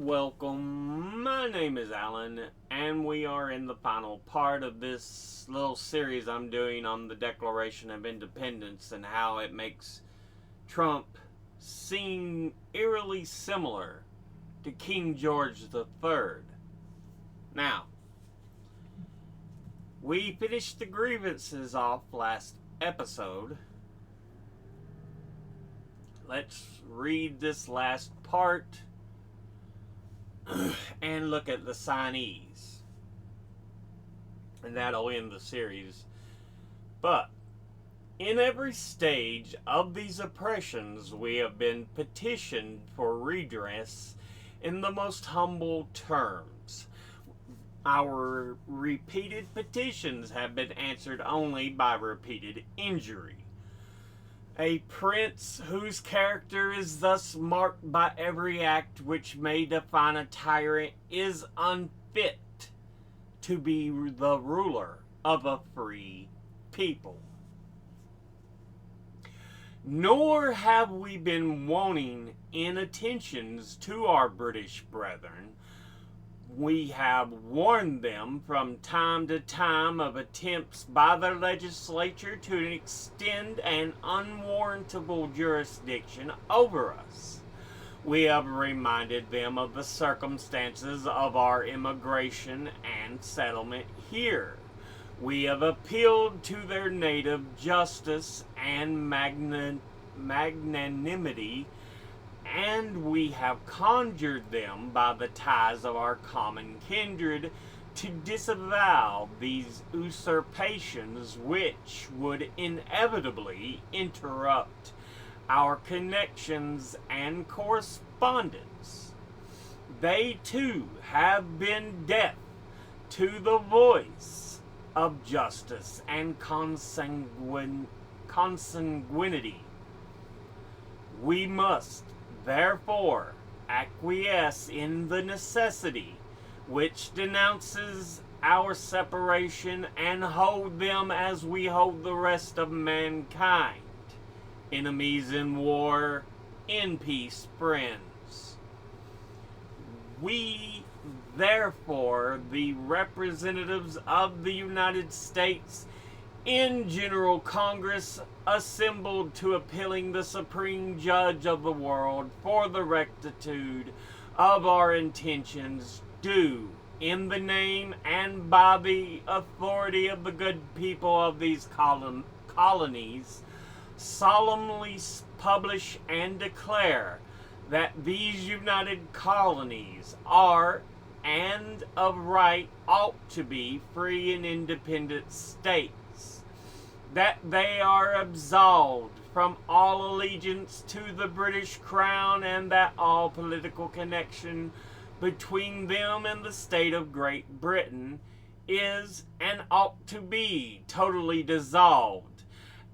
welcome. My name is Alan, and we are in the final part of this little series I'm doing on the Declaration of Independence and how it makes Trump seem eerily similar to King George III. Now, we finished the grievances off last episode. Let's read this last part and look at the signees. And that'll end the series. But in every stage of these oppressions, we have been petitioned for redress in the most humble terms. Our repeated petitions have been answered only by repeated injury. A prince whose character is thus marked by every act which may define a tyrant is unfit to be the ruler of a free people. Nor have we been wanting in attentions to our British brethren. We have warned them from time to time of attempts by the legislature to extend an unwarrantable jurisdiction over us. We have reminded them of the circumstances of our immigration and settlement here. We have appealed to their native justice and magnanimity, and we have conjured them by the ties of our common kindred to disavow these usurpations which would inevitably interrupt our connections and correspondence. They too have been deaf to the voice of justice and consanguinity. We must therefore acquiesce in the necessity which denounces our separation and hold them as we hold the rest of mankind, enemies in war, in peace friends. We therefore, the representatives of the United States in General Congress, assembled to appealing the Supreme Judge of the world for the rectitude of our intentions, do, in the name and by the authority of the good people of these colonies, solemnly publish and declare that these united colonies are, and of right ought to be, free and independent states. That they are absolved from all allegiance to the British Crown, and that all political connection between them and the state of Great Britain is and ought to be totally dissolved,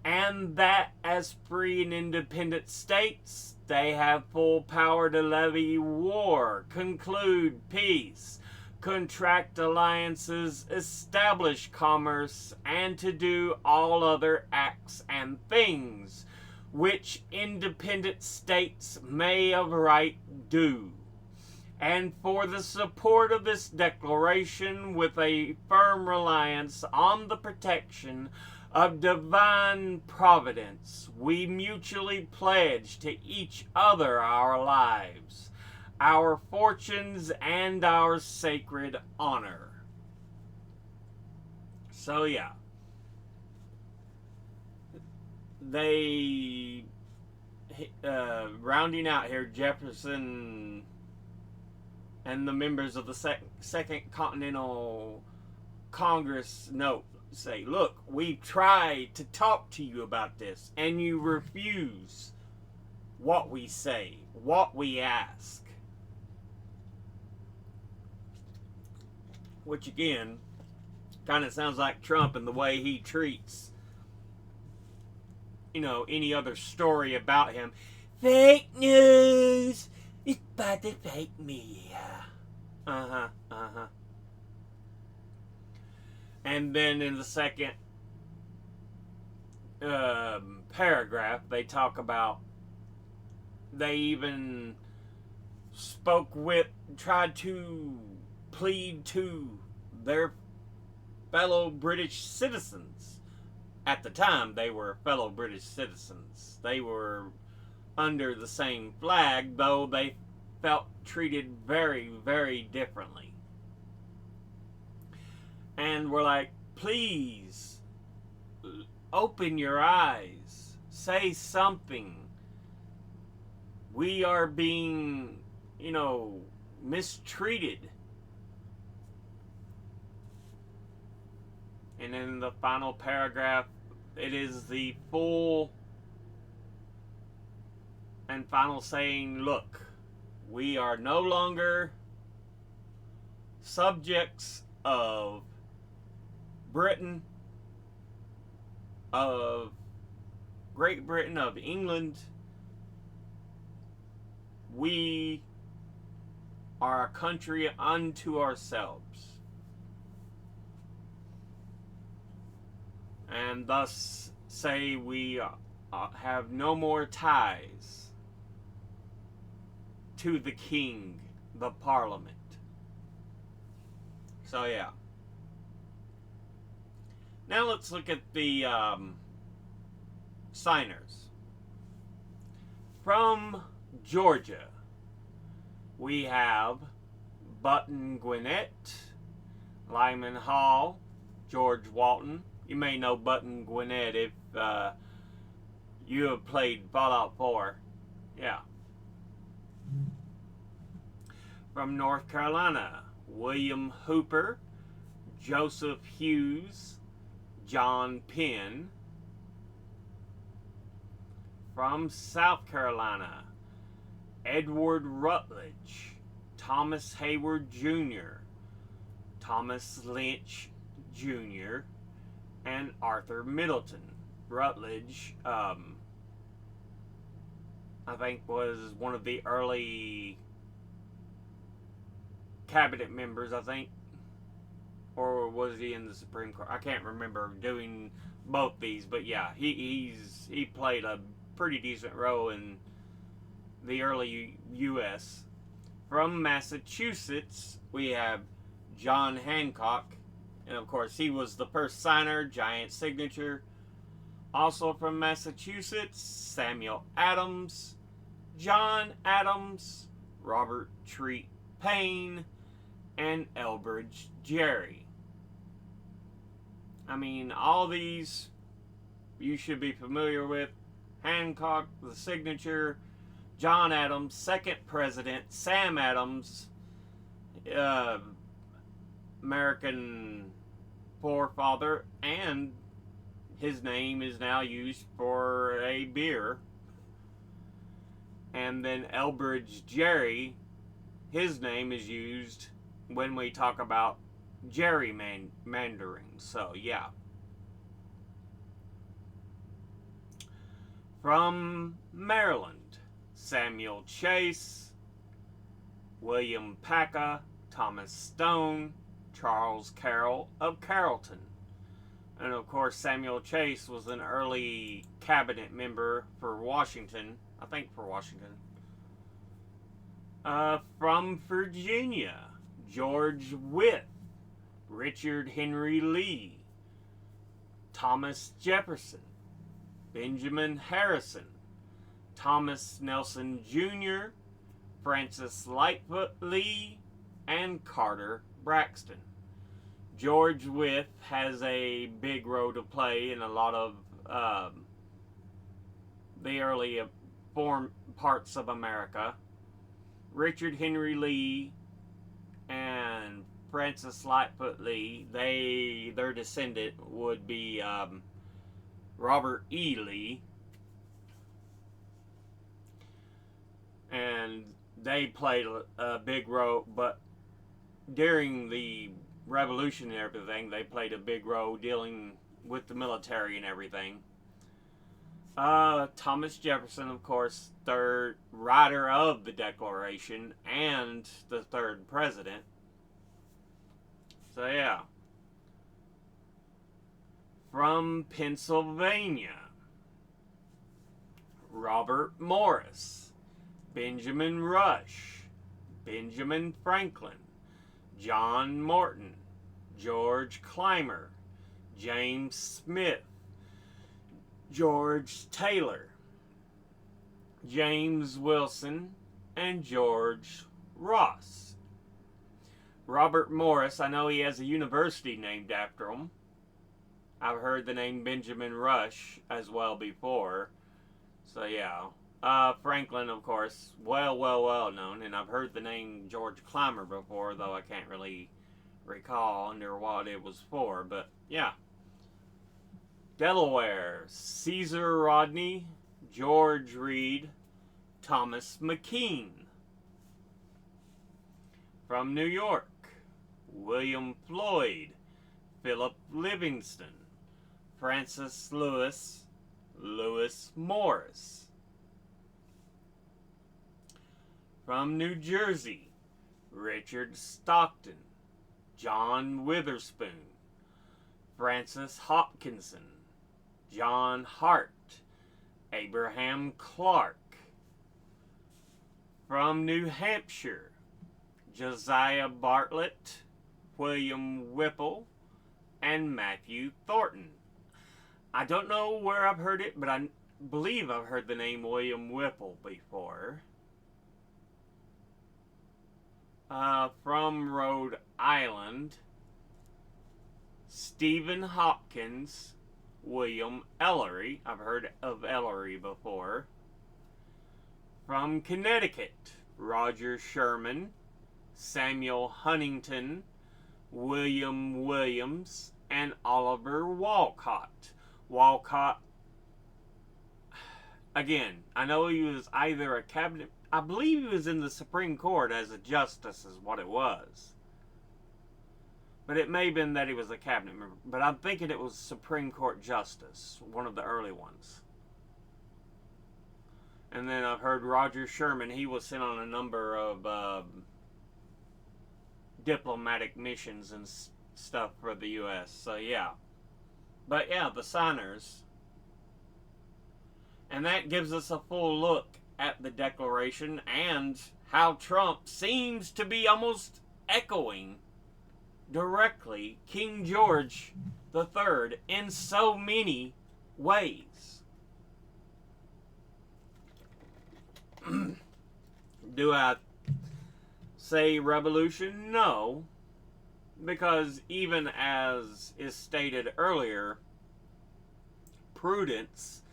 and that as free and independent states they have full power to levy war, conclude peace, contract alliances, establish commerce, and to do all other acts and things which independent states may of right do. And for the support of this declaration, with a firm reliance on the protection of divine providence, we mutually pledge to each other our lives, our fortunes, and our sacred honor. So yeah, they rounding out here, Jefferson and the members of the Second Continental Congress note, say, look, we've tried to talk to you about this, and you refuse what we say, what we ask. Which again, kind of sounds like Trump and the way he treats, any other story about him. Fake news! It's by the fake media. And then in the second paragraph, they talk about, they even tried to plead to their fellow British citizens. At the time, they were fellow British citizens. They were under the same flag, though they felt treated very, very differently. And we're like, please, open your eyes, say something. We are being, mistreated. And in the final paragraph, it is the full and final saying, look, we are no longer subjects of Britain, of Great Britain, of England. We are a country unto ourselves. And thus say we have no more ties to the king, the parliament. So yeah. Now let's look at the signers. From Georgia, we have Button Gwinnett, Lyman Hall, George Walton. You may know Button Gwinnett if you have played Fallout 4. Yeah. From North Carolina, William Hooper, Joseph Hughes, John Penn. From South Carolina, Edward Rutledge, Thomas Hayward Jr., Thomas Lynch Jr., and Arthur Middleton. Rutledge, I think, was one of the early cabinet members, I think. Or was he in the Supreme Court? I can't remember doing both these, but yeah, he played a pretty decent role in the early U.S. From Massachusetts, we have John Hancock, and of course he was the first signer, giant signature. Also from Massachusetts, Samuel Adams, John Adams, Robert Treat Paine, and Elbridge Gerry. I mean, all these you should be familiar with. Hancock, the signature, John Adams, second president, Sam Adams, American forefather, and his name is now used for a beer. And then Elbridge Gerry, his name is used when we talk about gerrymandering. So, yeah. From Maryland, Samuel Chase, William Paca, Thomas Stone, Charles Carroll of Carrollton. And of course, Samuel Chase was an early cabinet member for Washington. I think for Washington. From Virginia, George Wythe, Richard Henry Lee, Thomas Jefferson, Benjamin Harrison, Thomas Nelson Jr., Francis Lightfoot Lee, and Carter Braxton. George Wythe has a big role to play in a lot of the early parts of America. Richard Henry Lee and Francis Lightfoot Lee, their descendant would be Robert E. Lee, and they played a big role, but during the Revolution and everything, they played a big role dealing with the military and everything. Thomas Jefferson, of course, third writer of the Declaration and the third president. So yeah. From Pennsylvania, Robert Morris, Benjamin Rush, Benjamin Franklin, John Morton, George Clymer, James Smith, George Taylor, James Wilson, and George Ross. Robert Morris, I know he has a university named after him. I've heard the name Benjamin Rush as well before. So yeah. Franklin, of course, well known. And I've heard the name George Clymer before, though I can't really recall under what it was for. But yeah. Delaware, Caesar Rodney, George Reed, Thomas McKean. From New York, William Floyd, Philip Livingston, Francis Lewis, Lewis Morris. From New Jersey, Richard Stockton, John Witherspoon, Francis Hopkinson, John Hart, Abraham Clark. From New Hampshire, Josiah Bartlett, William Whipple, and Matthew Thornton. I don't know where I've heard it, but I believe I've heard the name William Whipple before. From Rhode Island, Stephen Hopkins, William Eerily. I've heard of Eerily before. From Connecticut, Roger Sherman, Samuel Huntington, William Williams, and Oliver Wolcott. Wolcott, again, I know he was either a cabinet, I believe he was in the Supreme Court as a justice is what it was. But it may have been that he was a cabinet member. But I'm thinking it was Supreme Court justice, one of the early ones. And then I've heard Roger Sherman, he was sent on a number of diplomatic missions and stuff for the U.S. So yeah. But yeah, the signers. And that gives us a full look at the Declaration and how Trump seems to be almost echoing directly King George III in so many ways. Do I say revolution? No. Because even as is stated earlier, prudence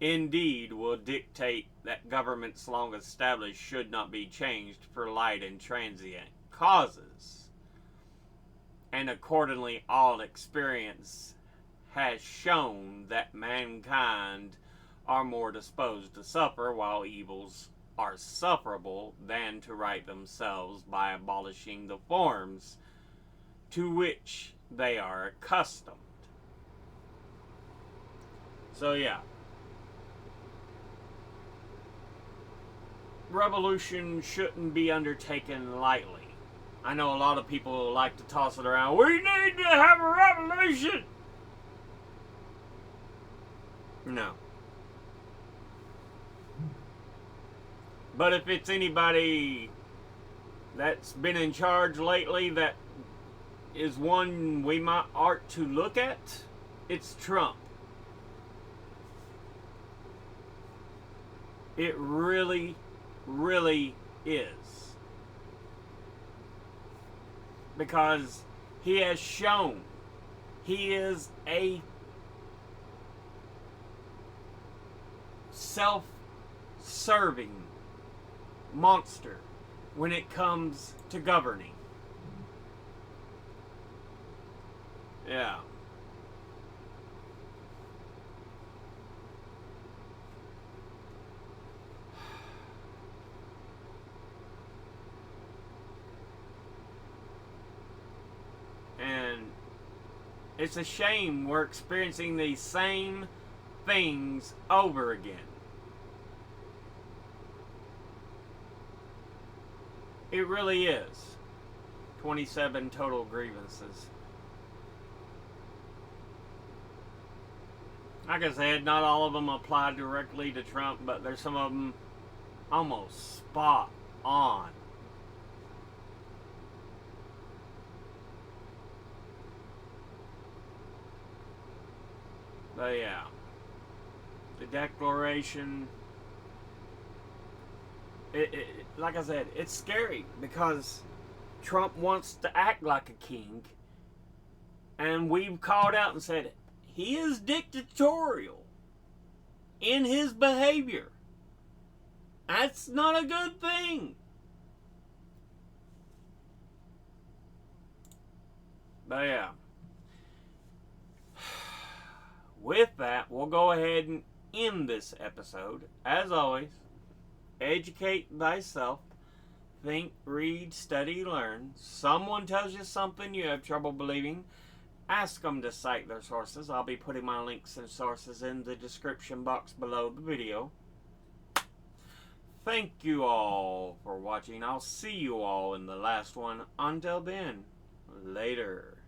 indeed will dictate that governments long established should not be changed for light and transient causes. And accordingly, all experience has shown that mankind are more disposed to suffer, while evils are sufferable, than to right themselves by abolishing the forms to which they are accustomed. So yeah. Revolution shouldn't be undertaken lightly. I know a lot of people like to toss it around. We need to have a revolution! No. But if it's anybody that's been in charge lately that is one we might ought to look at, it's Trump. It really, really is. Because he has shown he is a self-serving monster when it comes to governing. Yeah. And it's a shame we're experiencing these same things over again. It really is. 27 total grievances. Like I said, not all of them apply directly to Trump, but there's some of them almost spot on But yeah, the declaration, like I said, it's scary because Trump wants to act like a king, and we've called out and said he is dictatorial in his behavior. That's not a good thing. But yeah, with that, we'll go ahead and end this episode. As always, educate thyself. Think, read, study, learn. Someone tells you something you have trouble believing, ask them to cite their sources. I'll be putting my links and sources in the description box below the video. Thank you all for watching. I'll see you all in the last one. Until then, later.